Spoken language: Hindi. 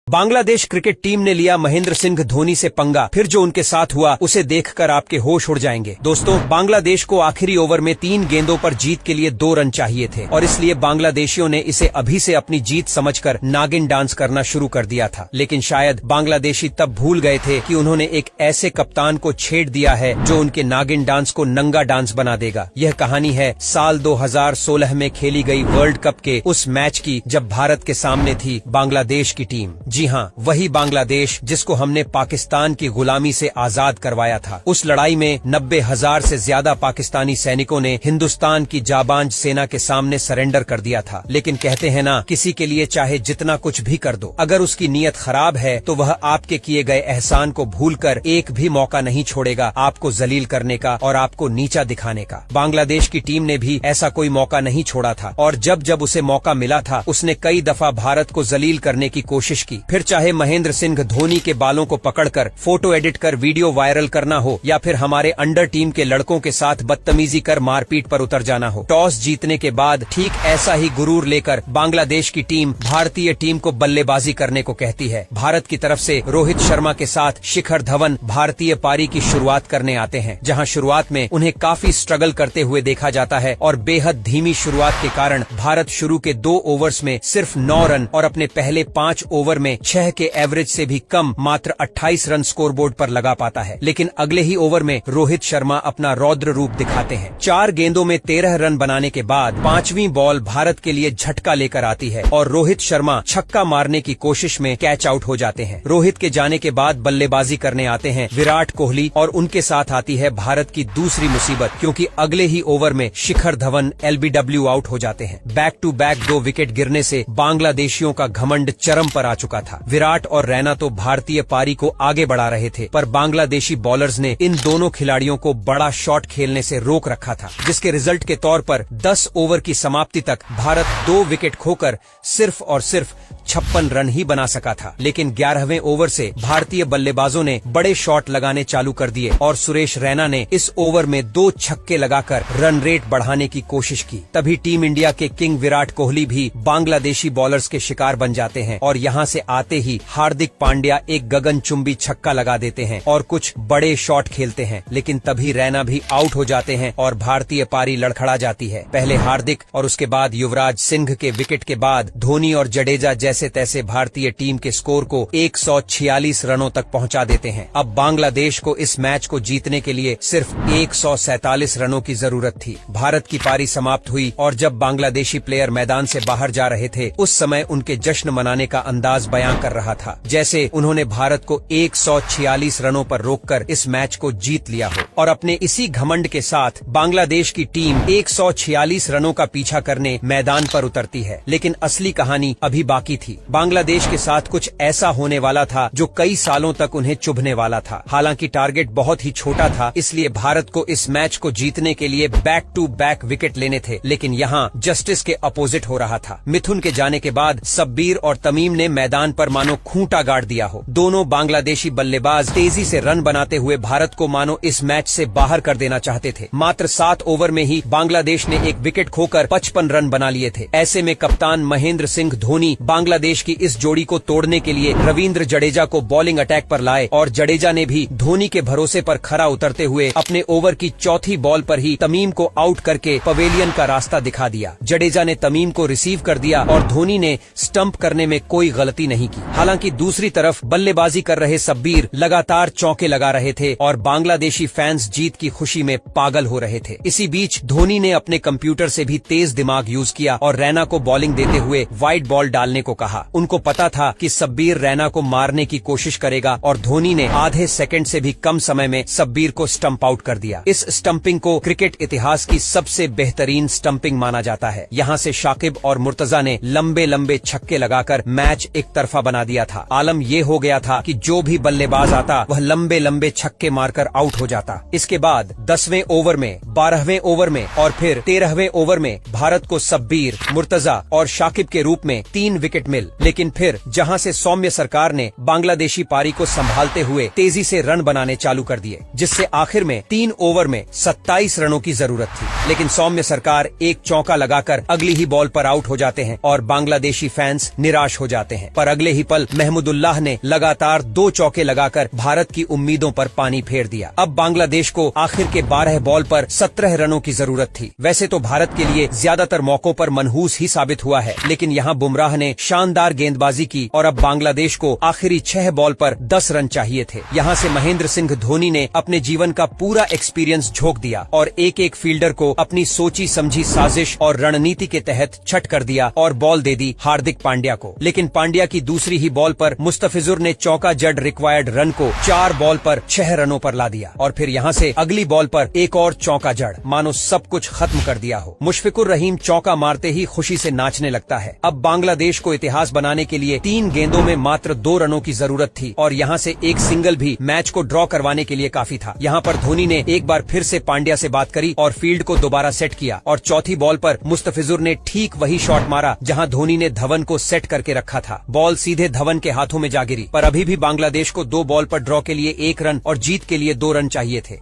बांग्लादेश क्रिकेट टीम ने लिया महेंद्र सिंह धोनी से पंगा, फिर जो उनके साथ हुआ उसे देखकर आपके होश उड़ जाएंगे। दोस्तों, बांग्लादेश को आखिरी ओवर में 3 गेंदों पर जीत के लिए 2 रन चाहिए थे और इसलिए बांग्लादेशियों ने इसे अभी से अपनी जीत समझकर नागिन डांस करना शुरू कर दिया था। लेकिन शायद बांग्लादेशी तब भूल गए थे कि उन्होंने एक ऐसे कप्तान को छेड़ दिया है जो उनके नागिन डांस को नंगा डांस बना देगा। यह कहानी है साल 2016 में खेली गई वर्ल्ड कप के उस मैच की, जब भारत के सामने थी बांग्लादेश की टीम। जी हाँ, वही बांग्लादेश जिसको हमने पाकिस्तान की गुलामी से आजाद करवाया था। उस लड़ाई में 90,000 से ज्यादा पाकिस्तानी सैनिकों ने हिंदुस्तान की जाबांज सेना के सामने सरेंडर कर दिया था। लेकिन कहते हैं ना, किसी के लिए चाहे जितना कुछ भी कर दो, अगर उसकी नीयत खराब है तो वह आपके किए गए एहसान को भूलकर एक भी मौका नहीं छोड़ेगा आपको जलील करने का और आपको नीचा दिखाने का। बांग्लादेश की टीम ने भी ऐसा कोई मौका नहीं छोड़ा था और जब जब उसे मौका मिला था उसने कई दफा भारत को जलील करने की कोशिश की। फिर चाहे महेंद्र सिंह धोनी के बालों को पकड़कर फोटो एडिट कर वीडियो वायरल करना हो या फिर हमारे अंडर टीम के लड़कों के साथ बदतमीजी कर मारपीट पर उतर जाना हो। टॉस जीतने के बाद ठीक ऐसा ही गुरूर लेकर बांग्लादेश की टीम भारतीय टीम को बल्लेबाजी करने को कहती है। भारत की तरफ से रोहित शर्मा के साथ शिखर धवन भारतीय पारी की शुरुआत करने आते हैं, जहां शुरुआत में उन्हें काफी स्ट्रगल करते हुए देखा जाता है और बेहद धीमी शुरुआत के कारण भारत शुरू के 2 ओवर्स में सिर्फ 9 रन और अपने पहले 5 ओवर में 6 के एवरेज से भी कम मात्र 28 रन स्कोरबोर्ड पर लगा पाता है। लेकिन अगले ही ओवर में रोहित शर्मा अपना रौद्र रूप दिखाते हैं। 4 गेंदों में 13 रन बनाने के बाद 5वीं बॉल भारत के लिए झटका लेकर आती है और रोहित शर्मा छक्का मारने की कोशिश में कैच आउट हो जाते हैं। रोहित के जाने के बाद बल्लेबाजी करने आते हैं विराट कोहली और उनके साथ आती है भारत की दूसरी मुसीबत, क्योंकि अगले ही ओवर में शिखर धवन LBW आउट हो जाते हैं। बैक टू बैक 2 विकेट गिरने से बांग्लादेशियों का घमंड चरम पर आ चुका था। विराट और रैना तो भारतीय पारी को आगे बढ़ा रहे थे, पर बांग्लादेशी बॉलर्स ने इन दोनों खिलाड़ियों को बड़ा शॉट खेलने से रोक रखा था, जिसके रिजल्ट के तौर पर 10 ओवर की समाप्ति तक भारत 2 विकेट खोकर सिर्फ और सिर्फ 56 रन ही बना सका था। लेकिन 11वें ओवर से भारतीय बल्लेबाजों ने बड़े शॉट लगाने चालू कर दिए और सुरेश रैना ने इस ओवर में 2 छक्के लगाकर रन रेट बढ़ाने की कोशिश की। तभी टीम इंडिया के किंग विराट कोहली भी बांग्लादेशी बॉलर्स के शिकार बन जाते हैं और यहाँ से आते ही हार्दिक पांड्या एक गगनचुंबी छक्का लगा देते हैं और कुछ बड़े शॉट खेलते हैं। लेकिन तभी रैना भी आउट हो जाते हैं और भारतीय पारी लड़खड़ा जाती है। पहले हार्दिक और उसके बाद युवराज सिंह के विकेट के बाद धोनी और जडेजा जैसे तैसे भारतीय टीम के स्कोर को 146 रनों तक पहुंचा देते हैं। अब बांग्लादेश को इस मैच को जीतने के लिए सिर्फ 147 रनों की जरूरत थी। भारत की पारी समाप्त हुई और जब बांग्लादेशी प्लेयर मैदान से बाहर जा रहे थे उस समय उनके जश्न मनाने का अंदाज बयां कर रहा था, जैसे उन्होंने भारत को 146 रनों पर रोककर इस मैच को जीत लिया हो। और अपने इसी घमंड के साथ बांग्लादेश की टीम 146 रनों का पीछा करने मैदान पर उतरती है। लेकिन असली कहानी अभी बाकी थी। बांग्लादेश के साथ कुछ ऐसा होने वाला था जो कई सालों तक उन्हें चुभने वाला था। हालांकि टारगेट बहुत ही छोटा था, इसलिए भारत को इस मैच को जीतने के लिए बैक टू बैक विकेट लेने थे। लेकिन यहाँ जस्टिस के अपोजिट हो रहा था। मिथुन के जाने के बाद शब्बीर और तमीम ने मैदान पर मानो खूंटा गाड़ दिया हो। दोनों बांग्लादेशी बल्लेबाज तेजी से रन बनाते हुए भारत को मानो इस मैच से बाहर कर देना चाहते थे। मात्र 7 ओवर में ही बांग्लादेश ने एक विकेट खोकर 55 रन बना लिए थे। ऐसे में कप्तान महेंद्र सिंह धोनी बांग्लादेश की इस जोड़ी को तोड़ने के लिए रविंद्र जडेजा को बॉलिंग अटैक पर लाए और जडेजा ने भी धोनी के भरोसे पर खरा उतरते हुए अपने ओवर की चौथी बॉल पर ही तमीम को आउट करके पवेलियन का रास्ता दिखा दिया। जडेजा ने तमीम को रिसीव कर दिया और धोनी ने स्टंप करने में कोई गलती नहीं की। हालांकि दूसरी तरफ बल्लेबाजी कर रहे शब्बीर लगातार चौके लगा रहे थे और बांग्लादेशी फैंस जीत की खुशी में पागल हो रहे थे। इसी बीच धोनी ने अपने कंप्यूटर से भी तेज दिमाग यूज किया और रैना को बॉलिंग देते हुए वाइड बॉल डालने को कहा। उनको पता था कि शब्बीर रैना को मारने की कोशिश करेगा और धोनी ने आधे सेकंड से भी कम समय में शब्बीर को स्टंप आउट कर दिया। इस स्टंपिंग को क्रिकेट इतिहास की सबसे बेहतरीन स्टंपिंग माना जाता है। यहाँ से शाकिब और मुर्तजा ने लंबे लंबे छक्के लगाकर मैच एक तरफा बना दिया था। आलम ये हो गया था कि जो भी बल्लेबाज आता वह लंबे लंबे छक्के मारकर आउट हो जाता। इसके बाद 10वें ओवर में, 12वें ओवर में और फिर 13वें ओवर में भारत को शब्बीर, मुर्तजा और शाकिब के रूप में 3 विकेट विकेट मिल, लेकिन फिर जहां से सौम्य सरकार ने बांग्लादेशी पारी को संभालते हुए तेजी से रन बनाने चालू कर दिए, जिससे आखिर में 3 ओवर में 27 रनों की जरूरत थी। लेकिन सौम्य सरकार एक चौका लगाकर अगली ही बॉल पर आउट हो जाते हैं और बांग्लादेशी फैंस निराश हो जाते हैं। पर अगले ही पल महमुदुल्लाह ने लगातार 2 चौके लगाकर भारत की उम्मीदों पर पानी फेर दिया। अब बांग्लादेश को आखिर के 12 बॉल पर 17 रनों की जरूरत थी। वैसे तो भारत के लिए ज्यादातर मौकों पर मनहूस ही साबित हुआ है, लेकिन यहाँ बुमराह ने शानदार गेंदबाजी की और अब बांग्लादेश को आखिरी 6 बॉल पर 10 रन चाहिए थे। यहाँ से महेंद्र सिंह धोनी ने अपने जीवन का पूरा एक्सपीरियंस झोंक दिया और एक एक फील्डर को अपनी सोची समझी साजिश और रणनीति के तहत छट कर दिया और बॉल दे दी हार्दिक पांड्या को। लेकिन पांड्या की दूसरी ही बॉल पर मुस्तफिजुर ने चौका जड़ रिक्वायर्ड रन को 4 बॉल पर 6 रनों पर ला दिया और फिर यहाँ से अगली बॉल पर एक और चौका जड़, मानो सब कुछ खत्म कर दिया हो। मुशफिकुर रहीम चौका मारते ही खुशी से नाचने लगता है। अब बांग्लादेश को इतिहास बनाने के लिए 3 गेंदों में मात्र 2 रनों की जरूरत थी और यहाँ से एक सिंगल भी मैच को ड्रॉ करवाने के लिए काफी था। यहाँ पर धोनी ने एक बार फिर से पांड्या से बात करी और फील्ड को दोबारा सेट किया और चौथी बॉल पर मुस्तफिजुर ने ठीक वही शॉट मारा जहां धोनी ने धवन को सेट करके रखा था। बॉल सीधे धवन के हाथों में जा गिरी, पर अभी भी बांग्लादेश को 2 बॉल पर ड्रॉ के लिए 1 रन और जीत के लिए 2 रन चाहिए थे।